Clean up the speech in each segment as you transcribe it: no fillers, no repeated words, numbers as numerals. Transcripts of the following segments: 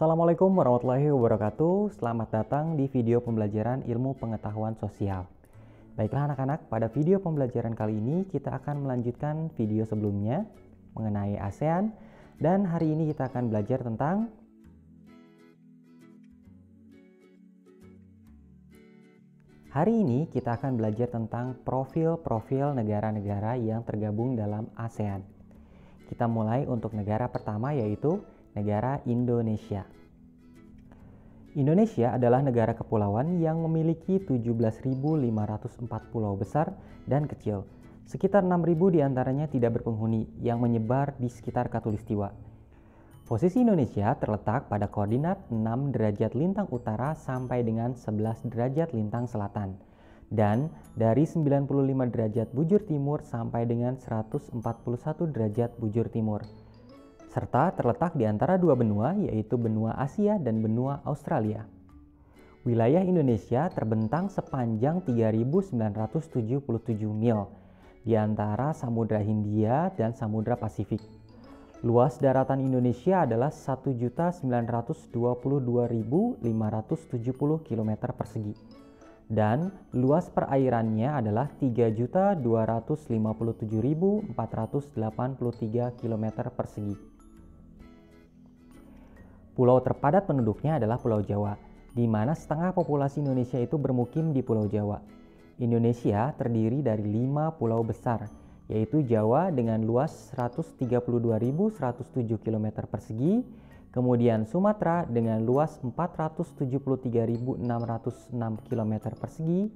Assalamualaikum warahmatullahi wabarakatuh. Selamat datang di video pembelajaran ilmu pengetahuan sosial. Baiklah anak-anak, pada video pembelajaran kali ini kita akan melanjutkan video sebelumnya mengenai ASEAN, dan hari ini kita akan belajar tentang profil-profil negara-negara yang tergabung dalam ASEAN. Kita mulai untuk negara pertama, yaitu negara Indonesia. Indonesia adalah negara kepulauan yang memiliki 17.504 pulau besar dan kecil. Sekitar 6.000 diantaranya tidak berpenghuni yang menyebar di sekitar Khatulistiwa. Posisi Indonesia terletak pada koordinat 6 derajat lintang utara sampai dengan 11 derajat lintang selatan, dan dari 95 derajat bujur timur sampai dengan 141 derajat bujur timur, serta terletak di antara dua benua, yaitu benua Asia dan benua Australia. Wilayah Indonesia terbentang sepanjang 3.977 mil di antara Samudra Hindia dan Samudra Pasifik. Luas daratan Indonesia adalah 1.922.570 km persegi, dan luas perairannya adalah 3.257.483 km persegi. Pulau terpadat penduduknya adalah Pulau Jawa, di mana setengah populasi Indonesia itu bermukim di Pulau Jawa. Indonesia terdiri dari 5 pulau besar, yaitu Jawa dengan luas 132.107 km persegi, kemudian Sumatera dengan luas 473.606 km persegi,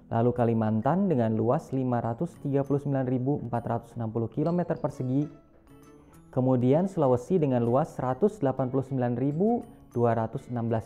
lalu Kalimantan dengan luas 539.460 km persegi, kemudian Sulawesi dengan luas 189.216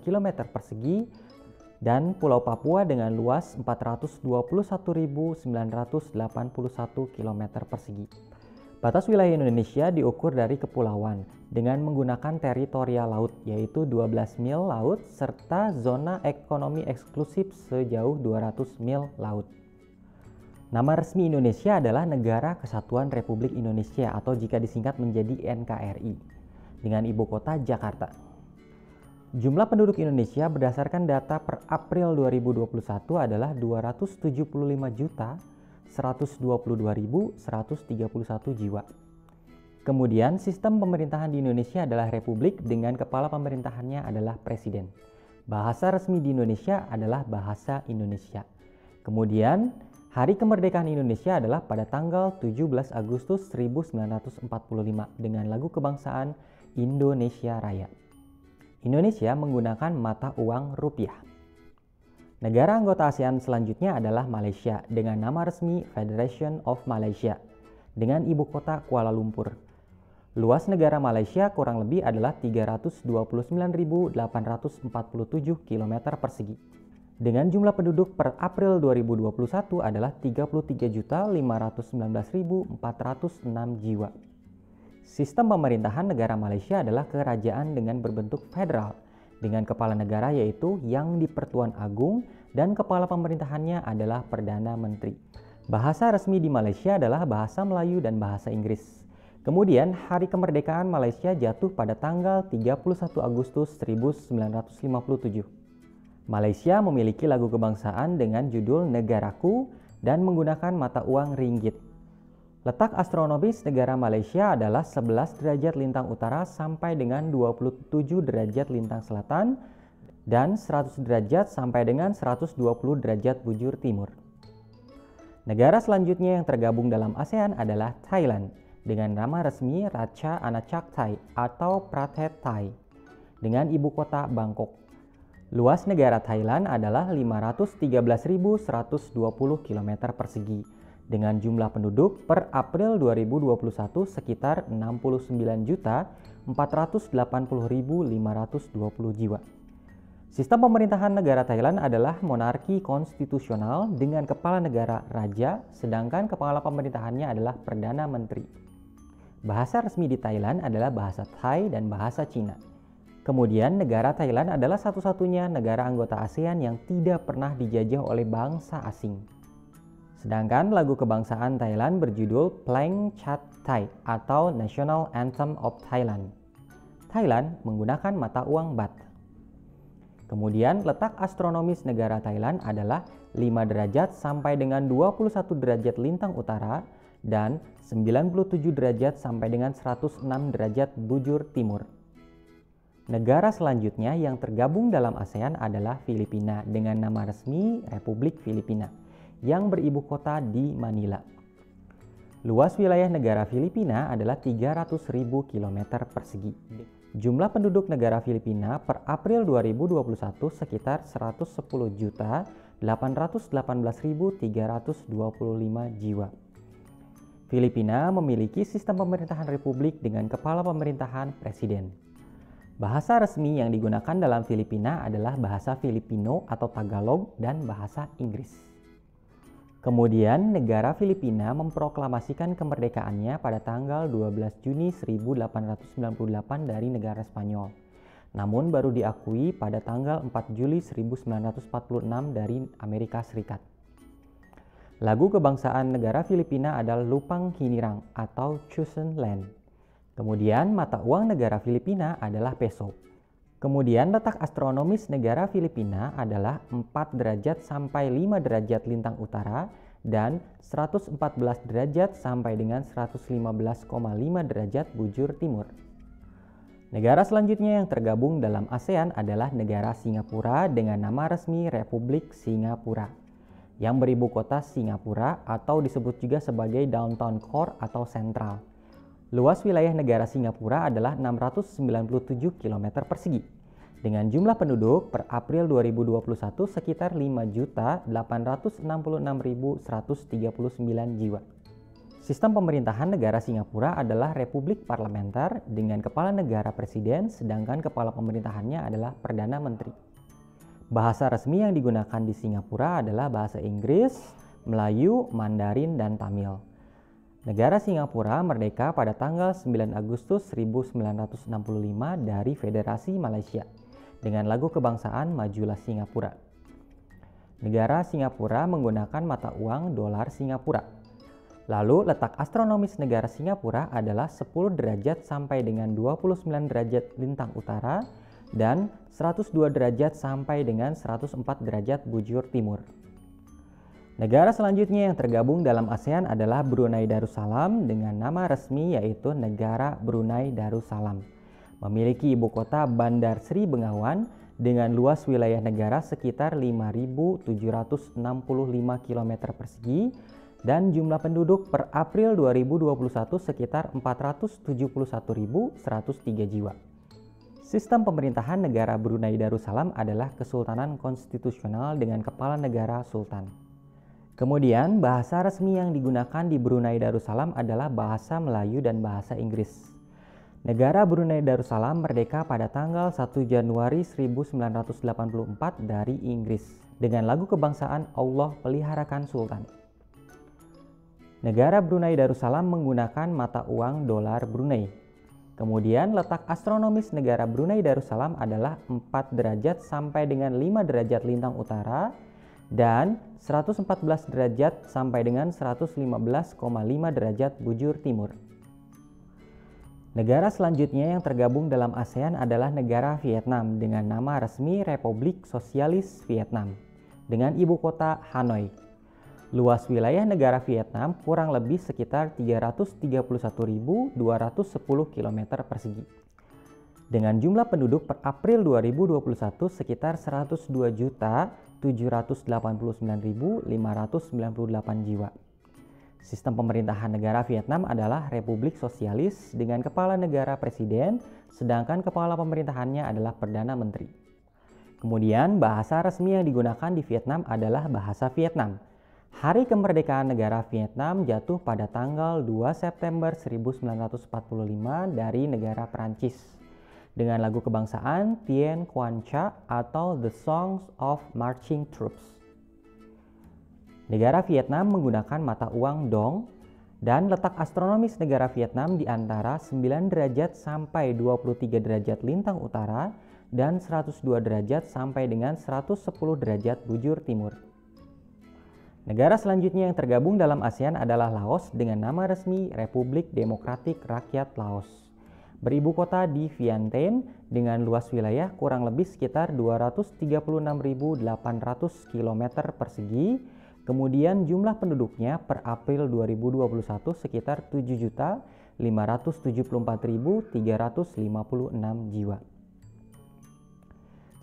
km persegi, dan Pulau Papua dengan luas 421.981 km persegi. Batas wilayah Indonesia diukur dari kepulauan dengan menggunakan teritorial laut, yaitu 12 mil laut, serta zona ekonomi eksklusif sejauh 200 mil laut. Nama resmi Indonesia adalah Negara Kesatuan Republik Indonesia, atau jika disingkat menjadi NKRI, dengan ibu kota Jakarta. Jumlah penduduk Indonesia berdasarkan data per April 2021 adalah 275.122.131 jiwa. Kemudian sistem pemerintahan di Indonesia adalah republik dengan kepala pemerintahannya adalah presiden. Bahasa resmi di Indonesia adalah bahasa Indonesia. Kemudian hari kemerdekaan Indonesia adalah pada tanggal 17 Agustus 1945 dengan lagu kebangsaan Indonesia Raya. Indonesia menggunakan mata uang rupiah. Negara anggota ASEAN selanjutnya adalah Malaysia dengan nama resmi Federation of Malaysia dengan ibu kota Kuala Lumpur. Luas negara Malaysia kurang lebih adalah 329.847 km persegi. Dengan jumlah penduduk per April 2021 adalah 33.519.406 jiwa. Sistem pemerintahan negara Malaysia adalah kerajaan dengan berbentuk federal, dengan kepala negara yaitu Yang di-Pertuan Agung, dan kepala pemerintahannya adalah Perdana Menteri. Bahasa resmi di Malaysia adalah bahasa Melayu dan bahasa Inggris. Kemudian hari kemerdekaan Malaysia jatuh pada tanggal 31 Agustus 1957. Malaysia memiliki lagu kebangsaan dengan judul Negaraku dan menggunakan mata uang ringgit. Letak astronomis negara Malaysia adalah 11 derajat lintang utara sampai dengan 27 derajat lintang selatan, dan 100 derajat sampai dengan 120 derajat bujur timur. Negara selanjutnya yang tergabung dalam ASEAN adalah Thailand dengan nama resmi Raja Anachart Thai atau Prathet Thai dengan ibu kota Bangkok. Luas negara Thailand adalah 513.120 km persegi dengan jumlah penduduk per April 2021 sekitar 69.480.520 jiwa. Sistem pemerintahan negara Thailand adalah monarki konstitusional dengan kepala negara raja, sedangkan kepala pemerintahannya adalah Perdana Menteri. Bahasa resmi di Thailand adalah bahasa Thai dan bahasa Cina. Kemudian negara Thailand adalah satu-satunya negara anggota ASEAN yang tidak pernah dijajah oleh bangsa asing. Sedangkan lagu kebangsaan Thailand berjudul Plang Chat Thai atau National Anthem of Thailand. Thailand menggunakan mata uang baht. Kemudian letak astronomis negara Thailand adalah 5 derajat sampai dengan 21 derajat lintang utara dan 97 derajat sampai dengan 106 derajat bujur timur. Negara selanjutnya yang tergabung dalam ASEAN adalah Filipina dengan nama resmi Republik Filipina yang beribu kota di Manila. Luas wilayah negara Filipina adalah 300.000 km persegi. Jumlah penduduk negara Filipina per April 2021 sekitar 110.818.325 jiwa. Filipina memiliki sistem pemerintahan republik dengan kepala pemerintahan presiden. Bahasa resmi yang digunakan dalam Filipina adalah bahasa Filipino atau Tagalog dan bahasa Inggris. Kemudian, negara Filipina memproklamasikan kemerdekaannya pada tanggal 12 Juni 1898 dari negara Spanyol. Namun baru diakui pada tanggal 4 Juli 1946 dari Amerika Serikat. Lagu kebangsaan negara Filipina adalah Lupang Hinirang atau Chosen Land. Kemudian mata uang negara Filipina adalah peso. Kemudian letak astronomis negara Filipina adalah 4 derajat sampai 5 derajat lintang utara dan 114 derajat sampai dengan 115,5 derajat bujur timur. Negara selanjutnya yang tergabung dalam ASEAN adalah negara Singapura dengan nama resmi Republik Singapura yang beribu kota Singapura atau disebut juga sebagai Downtown Core atau Sentral. Luas wilayah negara Singapura adalah 697 km persegi, dengan jumlah penduduk per April 2021 sekitar 5.866.139 jiwa. Sistem pemerintahan negara Singapura adalah republik parlementer dengan kepala negara presiden, sedangkan kepala pemerintahannya adalah Perdana Menteri. Bahasa resmi yang digunakan di Singapura adalah bahasa Inggris, Melayu, Mandarin, dan Tamil. Negara Singapura merdeka pada tanggal 9 Agustus 1965 dari Federasi Malaysia dengan lagu kebangsaan Majulah Singapura. Negara Singapura menggunakan mata uang dolar Singapura. Lalu letak astronomis negara Singapura adalah 10 derajat sampai dengan 29 derajat lintang utara dan 102 derajat sampai dengan 104 derajat bujur timur. Negara selanjutnya yang tergabung dalam ASEAN adalah Brunei Darussalam dengan nama resmi yaitu Negara Brunei Darussalam. Memiliki ibu kota Bandar Sri Begawan dengan luas wilayah negara sekitar 5.765 km persegi dan jumlah penduduk per April 2021 sekitar 471.103 jiwa. Sistem pemerintahan negara Brunei Darussalam adalah kesultanan konstitusional dengan kepala negara sultan. Kemudian, bahasa resmi yang digunakan di Brunei Darussalam adalah bahasa Melayu dan bahasa Inggris. Negara Brunei Darussalam merdeka pada tanggal 1 Januari 1984 dari Inggris dengan lagu kebangsaan Allah Peliharakan Sultan. Negara Brunei Darussalam menggunakan mata uang dolar Brunei. Kemudian letak astronomis negara Brunei Darussalam adalah 4 derajat sampai dengan 5 derajat lintang utara dan 114 derajat sampai dengan 115,5 derajat bujur timur. Negara selanjutnya yang tergabung dalam ASEAN adalah negara Vietnam dengan nama resmi Republik Sosialis Vietnam dengan ibu kota Hanoi. Luas wilayah negara Vietnam kurang lebih sekitar 331.210 km persegi. Dengan jumlah penduduk per April 2021 sekitar 102.789.598 jiwa. Sistem pemerintahan negara Vietnam adalah Republik Sosialis dengan kepala negara presiden, sedangkan kepala pemerintahannya adalah Perdana Menteri. Kemudian bahasa resmi yang digunakan di Vietnam adalah bahasa Vietnam. Hari kemerdekaan negara Vietnam jatuh pada tanggal 2 September 1945 dari negara Perancis dengan lagu kebangsaan Tien Quan Cha atau The Songs of Marching Troops. Negara Vietnam menggunakan mata uang dong dan letak astronomis negara Vietnam di antara 9 derajat sampai 23 derajat lintang utara dan 102 derajat sampai dengan 110 derajat bujur timur. Negara selanjutnya yang tergabung dalam ASEAN adalah Laos dengan nama resmi Republik Demokratik Rakyat Laos. beribu kota di Vientiane dengan luas wilayah kurang lebih sekitar 236.800 km persegi. Kemudian jumlah penduduknya per April 2021 sekitar 7.574.356 jiwa.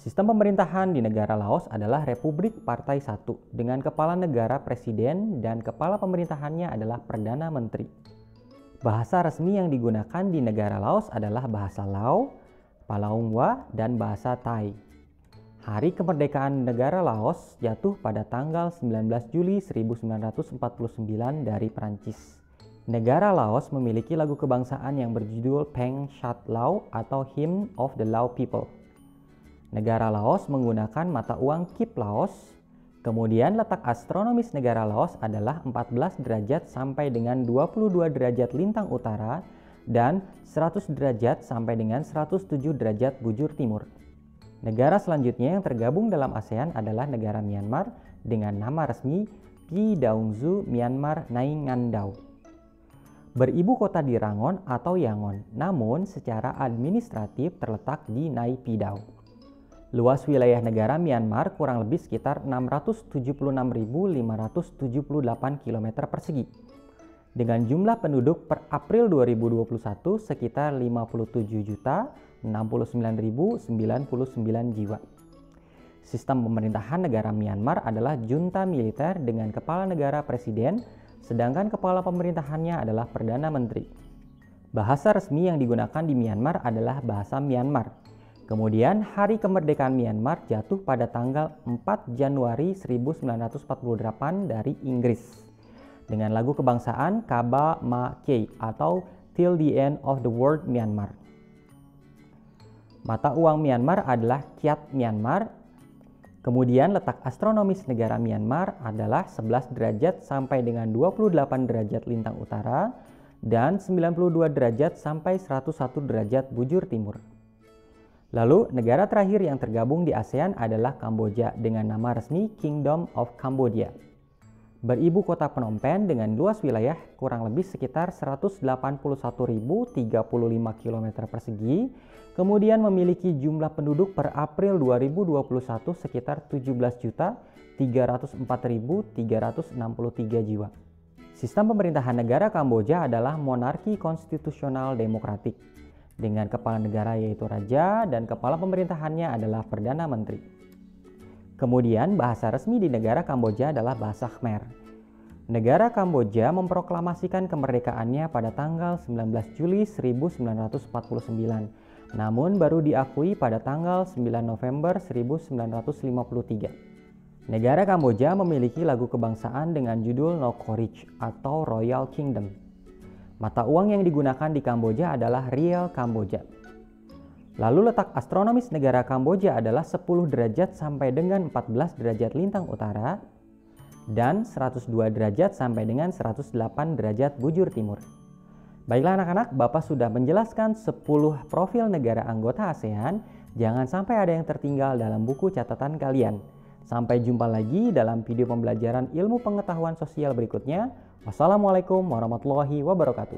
Sistem pemerintahan di negara Laos adalah Republik Partai Satu dengan kepala negara presiden dan kepala pemerintahannya adalah Perdana Menteri. Bahasa resmi yang digunakan di negara Laos adalah bahasa Lao, Palaungwa, dan bahasa Thai. Hari kemerdekaan negara Laos jatuh pada tanggal 19 Juli 1949 dari Prancis. Negara Laos memiliki lagu kebangsaan yang berjudul Peng Shat Lao atau Hymn of the Lao People. Negara Laos menggunakan mata uang Kip Laos. Kemudian letak astronomis negara Laos adalah 14 derajat sampai dengan 22 derajat lintang utara dan 100 derajat sampai dengan 107 derajat bujur timur. Negara selanjutnya yang tergabung dalam ASEAN adalah negara Myanmar dengan nama resmi Pi Daung Zu Myanmar Nai Ngan Dau. Beribu kota di Rangon atau Yangon, namun secara administratif terletak di Nai Pi Dau. Luas wilayah negara Myanmar kurang lebih sekitar 676.578 km persegi. Dengan jumlah penduduk per April 2021 sekitar 57.069.099 jiwa. Sistem pemerintahan negara Myanmar adalah junta militer dengan kepala negara presiden, sedangkan kepala pemerintahannya adalah Perdana Menteri. Bahasa resmi yang digunakan di Myanmar adalah bahasa Myanmar. Kemudian hari kemerdekaan Myanmar jatuh pada tanggal 4 Januari 1948 dari Inggris dengan lagu kebangsaan Kaba Ma Kei atau Till the End of the World Myanmar. Mata uang Myanmar adalah Kyat Myanmar. Kemudian letak astronomis negara Myanmar adalah 11 derajat sampai dengan 28 derajat lintang utara dan 92 derajat sampai 101 derajat bujur timur. Lalu, negara terakhir yang tergabung di ASEAN adalah Kamboja dengan nama resmi Kingdom of Cambodia. Beribu kota Phnom Penh dengan luas wilayah kurang lebih sekitar 181.035 km persegi, kemudian memiliki jumlah penduduk per April 2021 sekitar 17.304.363 jiwa. Sistem pemerintahan negara Kamboja adalah monarki konstitusional demokratik, dengan kepala negara yaitu raja dan kepala pemerintahannya adalah Perdana Menteri. Kemudian bahasa resmi di negara Kamboja adalah bahasa Khmer. Negara Kamboja memproklamasikan kemerdekaannya pada tanggal 19 Juli 1949, namun baru diakui pada tanggal 9 November 1953. Negara Kamboja memiliki lagu kebangsaan dengan judul Nokorich atau Royal Kingdom. Mata uang yang digunakan di Kamboja adalah Riel Kamboja. Lalu letak astronomis negara Kamboja adalah 10 derajat sampai dengan 14 derajat lintang utara dan 102 derajat sampai dengan 108 derajat bujur timur. Baiklah anak-anak, Bapak sudah menjelaskan 10 profil negara anggota ASEAN. Jangan sampai ada yang tertinggal dalam buku catatan kalian. Sampai jumpa lagi dalam video pembelajaran ilmu pengetahuan sosial berikutnya. Wassalamualaikum warahmatullahi wabarakatuh.